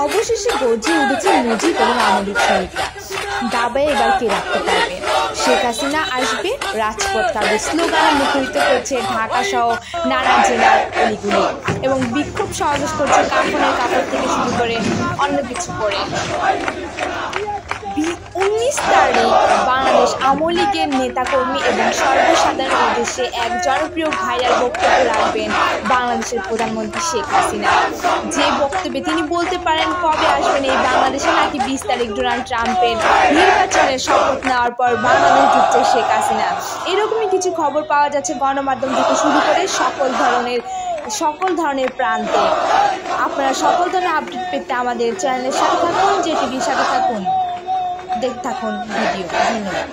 অবশেষে গর্জে উঠেছে মুজিব এবং আওয়ামী লীগ শহীদরা। দাবায় এবার কে রাখতে পারবে? শেখ হাসিনা আসবে, রাজপথ কাঁপবে স্লোগানে মুখরিত করছে ঢাকা সহ নানা জেলার অলিগুলি এবং বিক্ষোভ সমাবেশ করছে কাফনের কাপড় থেকে শুরু করে অন্য কিছু করে। 19 তারিখ বাংলাদেশ আওয়ামী লীগের নেতাকর্মী এবং সর্বসাধারণ উদ্দেশ্যে এক জনপ্রিয় ভাইরাল বক্তব্য রাখবেন বাংলাদেশের প্রধানমন্ত্রী শেখ হাসিনা। যে বক্তব্যে তিনি বলতে পারেন কবে আসবেন এই বাংলাদেশে, নাকি 20 তারিখ ডোনাল্ড ট্রাম্পের নির্বাচনের শপথ নেওয়ার পর বাংলাদেশ ঢুকছে শেখ হাসিনা। এরকমই কিছু খবর পাওয়া যাচ্ছে গণমাধ্যম থেকে শুরু করে সকল ধরনের প্রান্তে। আপনারা সকল ধরনের আপডেট পেতে আমাদের চ্যানেলের সাথে থাকুন, জেটিভির সাথে থাকুন, দেখতে থাকুন ভিডিও। ধন্যবাদ।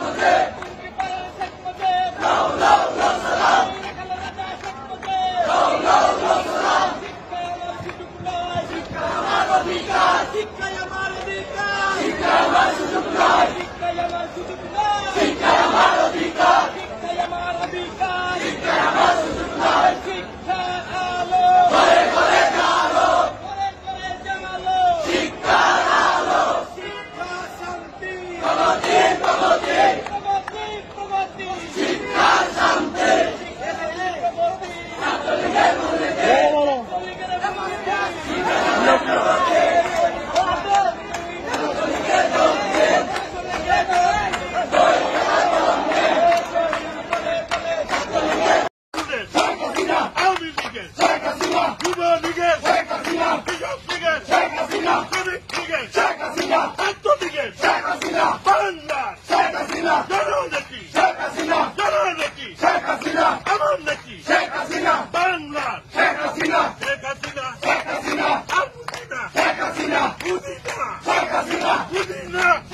Pudina!